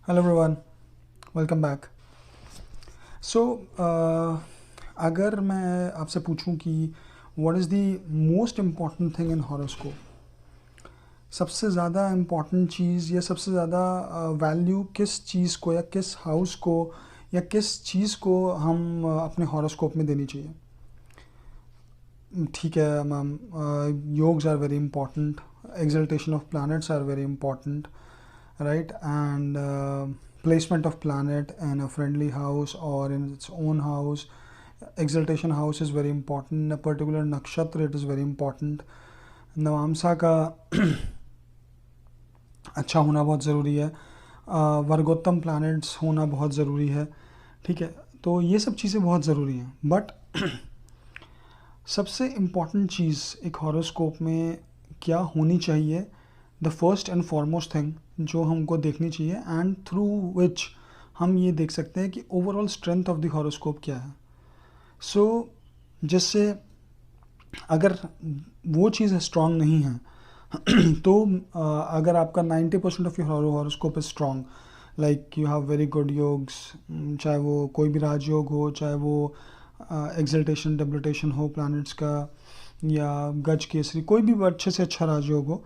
Hello everyone, welcome back. So अगर मैं आपसे पूछूं कि what is the most important thing in horoscope, सबसे ज़्यादा इम्पॉर्टेंट चीज़ या सबसे ज़्यादा वैल्यू किस चीज़ को या किस हाउस को या किस चीज़ को हम अपने हॉरोस्कोप में देनी चाहिए। ठीक है ma'am, yogas are very important, exaltation of planets are very important, right? And placement of planet in a friendly house or in its own house, exaltation house is very important. In a particular nakshatra it is very important. नवामसा का अच्छा होना बहुत ज़रूरी है, वर्गोत्तम planets होना बहुत ज़रूरी है। ठीक है, तो ये सब चीज़ें बहुत ज़रूरी हैं। बट सबसे इम्पॉर्टेंट चीज़ एक हॉरोस्कोप में क्या होनी चाहिए, the first and foremost thing जो हमको देखनी चाहिए एंड थ्रू विच हम ये देख सकते हैं कि overall strength of the horoscope क्या है। सो जिससे अगर वो चीज़ स्ट्रांग नहीं है तो अगर आपका 90% of your horoscope is strong, like you have very good yogas, चाहे वो कोई भी राजयोग हो, चाहे वो एक्सल्टेशन डेबिलिटेशन हो प्लैनेट्स का, या गज केसरी, कोई भी अच्छे से अच्छा राजयोग हो,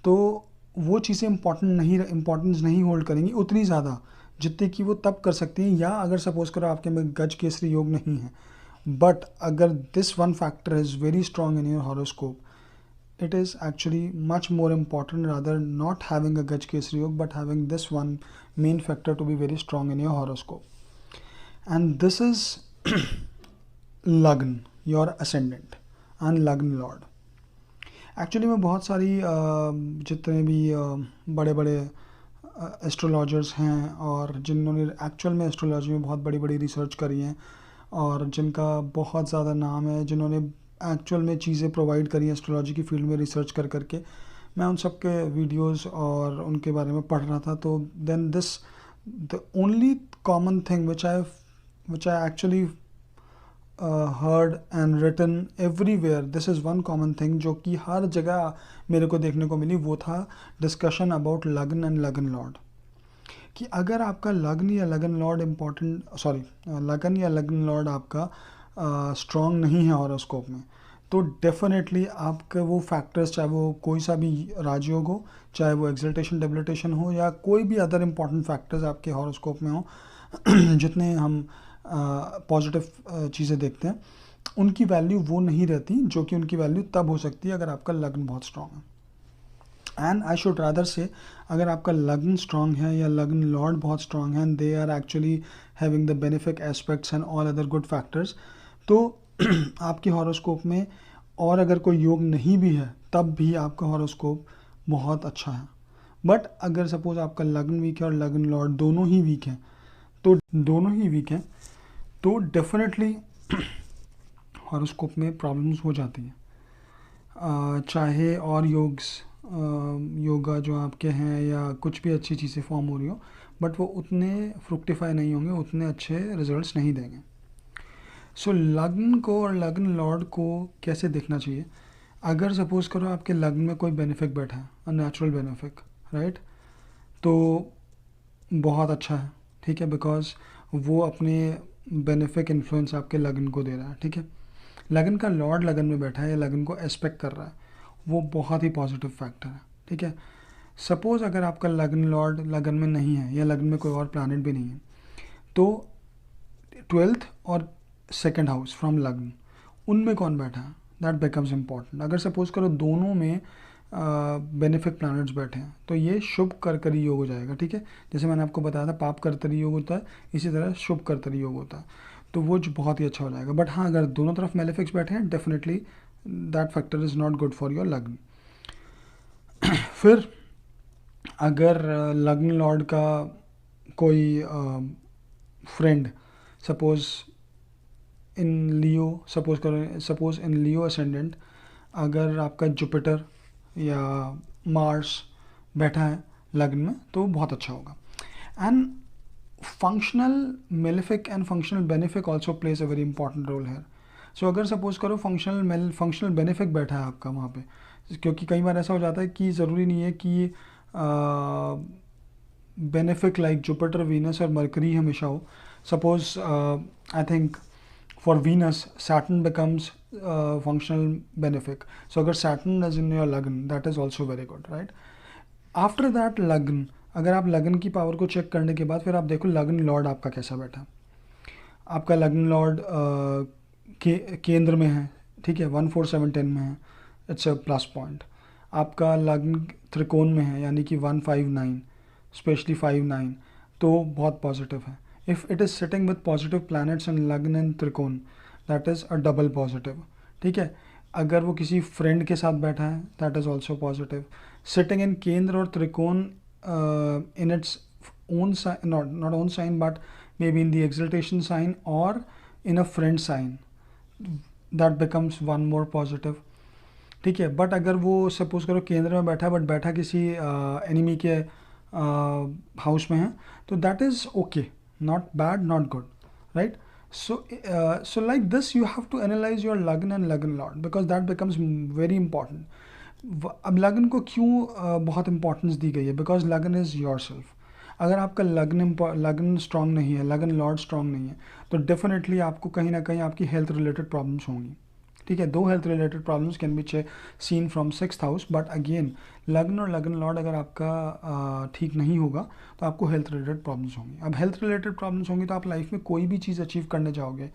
तो वो चीज़ें इम्पॉर्टेंस नहीं होल्ड करेंगी उतनी ज़्यादा जितने कि वो तब कर सकती हैं। या अगर सपोज करो आपके में गज केसरी योग नहीं है, बट अगर this one factor is very strong in your horoscope, it is actually much more important rather not having a Gaj Kesari Yog but having this one main factor to be very strong in your horoscope. And this is Lagn, your ascendant and Lagn Lord. Actually में बहुत सारी जितने भी बड़े बड़े astrologers हैं और जिन्होंने एक्चुअल में एस्ट्रोलॉजी में बहुत बड़ी बड़ी रिसर्च करी है और जिनका बहुत ज़्यादा नाम है, जिन्होंने एक्चुअल में चीज़ें प्रोवाइड करी हैं एस्ट्रोलॉजी की फील्ड में रिसर्च कर करके, मैं उन सब के वीडियोस और उनके बारे में पढ़ रहा था। तो then this the only common thing which I actually heard and written everywhere, this is one common thing जो कि हर जगह मेरे को देखने को मिली, वो था डिस्कशन अबाउट लग्न एंड लग्न लॉर्ड। कि अगर आपका लग्न या लग्न लॉर्ड लग्न या लग्न लॉर्ड आपका स्ट्रॉन्ग नहीं है हॉरोस्कोप में, तो डेफिनेटली आपके वो फैक्टर्स, चाहे वो कोई सा भी राजयोग हो, चाहे वो एक्सल्टेशन डेबिलिटेशन हो, या कोई भी अदर इम्पॉर्टेंट फैक्टर्स आपके हॉरोस्कोप में हो जितने हम पॉजिटिव चीज़ें देखते हैं, उनकी वैल्यू वो नहीं रहती जो कि उनकी वैल्यू तब हो सकती है अगर आपका लग्न बहुत स्ट्रांग है। एंड आई शुड रादर से, अगर आपका लग्न स्ट्रांग है या लग्न लॉर्ड बहुत स्ट्रांग है, they are actually having the benefic aspects and all other good factors, तो आपके हॉरोस्कोप में और अगर कोई योग नहीं भी है तब भी आपका हॉरोस्कोप बहुत अच्छा है। बट अगर सपोज आपका लग्न वीक है और लग्न लॉर्ड दोनों ही वीक हैं, तो डेफिनेटली हॉरोस्कोप में प्रॉब्लम्स हो जाती हैं। चाहे और योगा जो आपके हैं या कुछ भी अच्छी चीज़ें फॉर्म हो रही हो, बट वो उतने फ्रुक्टिफाई नहीं होंगे, उतने अच्छे रिजल्ट्स नहीं देंगे। सो लग्न को और लग्न लॉर्ड को कैसे देखना चाहिए? अगर सपोज करो आपके लग्न में कोई बेनिफिक बैठा है, नेचुरल बेनिफिक, राइट, तो बहुत अच्छा है, ठीक है, बिकॉज वो अपने बेनिफिक इन्फ्लुएंस आपके लगन को दे रहा है। ठीक है, लगन का लॉर्ड लगन में बैठा है या लगन को एस्पेक्ट कर रहा है, वो बहुत ही पॉजिटिव फैक्टर है। ठीक है, सपोज अगर आपका लगन लॉर्ड लगन में नहीं है या लगन में कोई और प्लैनेट भी नहीं है, तो 12th और 2nd हाउस फ्रॉम लग्न, उनमें कौन बैठा है, दैट बिकम्स इम्पॉर्टेंट। अगर सपोज करो दोनों में बेनिफिक प्लैनेट्स बैठे हैं, तो ये शुभ कर्तरी योग हो जाएगा। ठीक है, जैसे मैंने आपको बताया था पाप कर्तरी योग होता है, इसी तरह शुभ कर्तरी योग होता है, तो वो जो बहुत ही अच्छा हो जाएगा। बट हाँ, अगर दोनों तरफ मेलेफिक्स बैठे हैं, definitely that factor is not good for your लग्न। फिर अगर लग्न लॉर्ड का कोई friend, suppose in Leo, suppose in Leo ascendant, अगर आपका जुपिटर या मार्स बैठा है लग्न में, तो बहुत अच्छा होगा। And functional malefic and functional benefic also plays a very important role है। सो अगर सपोज करो फंक्शनल बेनिफिक बैठा है आपका वहाँ पे, क्योंकि कई बार ऐसा हो जाता है कि ज़रूरी नहीं है कि बेनिफिक लाइक जुपिटर, वीनस और मरकरी हमेशा हो. Suppose I think for Venus, Saturn becomes functional benefic. So अगर Saturn is in your Lagn, that is also very good, right? After that Lagn, अगर आप लगन की पावर को चेक करने के बाद फिर आप देखो लगन लॉर्ड आपका कैसा बैठा. आपका लगन लॉर्ड केंद्र में है, ठीक है, 14710 में है, इट्स अ प्लस पॉइंट. आपका लग्न त्रिकोण में है यानी कि 159, स्पेशली 59, तो बहुत पॉजिटिव है. If it is sitting with positive planets and लग्न एंड त्रिकोण, that is a double positive. ठीक है. अगर वो किसी फ्रेंड के साथ बैठा है, that is also positive. Sitting in केंद्र और त्रिकोण in its own sign, not own sign, but maybe in the exaltation sign or in a friend sign, that becomes one more positive. ठीक है. बट अगर वो सपोज करो केंद्र में बैठा है बट बैठा किसी एनिमी के हाउस में है, तो that is okay, not bad, not good, right. So like this you have to analyze your lagna and lagna lord because that becomes very important. अब लगन को क्यों बहुत इंपॉर्टेंस दी गई है? बिकॉज लगन इज़ योर सेल्फ. अगर आपका लगन स्ट्रांग नहीं है, लगन लॉर्ड स्ट्रांग नहीं है, तो डेफिनेटली आपको कहीं ना कहीं आपकी हेल्थ रिलेटेड प्रॉब्लम्स होंगी. ठीक है. दो health related problems can be seen from 6th house, but again लगन और लगन लॉर्ड अगर आपका ठीक नहीं होगा तो आपको हेल्थ रिलेटेड प्रॉब्लम्स होंगी. अब हेल्थ रिलेटेड प्रॉब्लम्स होंगी तो आप लाइफ में कोई भी चीज़ अचीव करने जाओगे,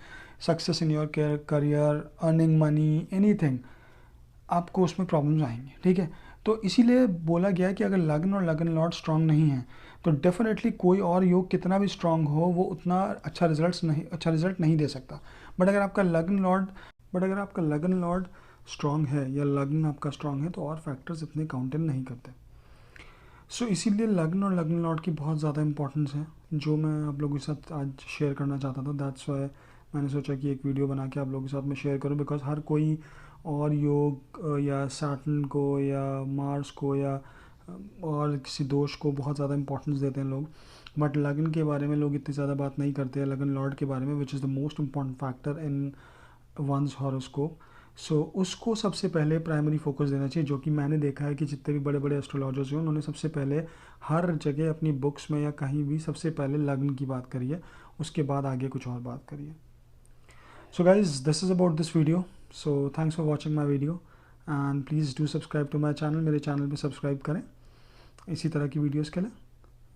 success in your career, earning money, anything, आपको उसमें प्रॉब्लम्स आएंगे. ठीक है. तो इसीलिए बोला गया है कि अगर लगन और लगन लॉर्ड स्ट्रांग नहीं है तो डेफिनेटली कोई और योग कितना भी स्ट्रांग हो वो उतना अच्छा रिजल्ट नहीं दे सकता. बट अगर आपका लगन लॉर्ड स्ट्रांग है या लगन आपका स्ट्रांग है तो और फैक्टर्स इतने काउंट इन नहीं करते. सो इसीलिए लगन और लगन लॉर्ड की बहुत ज़्यादा इंपॉर्टेंस है, जो मैं आप लोगों के साथ आज शेयर करना चाहता था. दैट्स वाई मैंने सोचा कि एक वीडियो बना के आप लोगों के साथ में शेयर करूं. बिकॉज हर कोई और योग या सैटर्न को या मार्स को या और किसी दोष को बहुत ज़्यादा इंपॉर्टेंस देते हैं लोग, बट लगन के बारे में लोग इतनी ज़्यादा बात नहीं करते हैं. लगन लॉर्ड के बारे में, which is the most important factor in one's horoscope. सो उसको सबसे पहले प्राइमरी फोकस देना चाहिए, जो कि मैंने देखा है कि जितने भी बड़े बड़े एस्ट्रोलॉजर्स हैं उन्होंने सबसे पहले हर जगह अपनी बुक्स में या कहीं भी सबसे पहले लगन की बात करी है, उसके बाद आगे कुछ और बात करिए. So guys, this is about this video. So thanks for watching my video and please do subscribe to my channel. मेरे चैनल पर सब्सक्राइब करें इसी तरह की वीडियोज़ के लिए.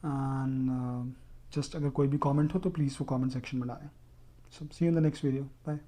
एंड जस्ट अगर कोई भी कॉमेंट हो तो प्लीज़ वो कॉमेंट सेक्शन में डालें. So see you in the next video. Bye.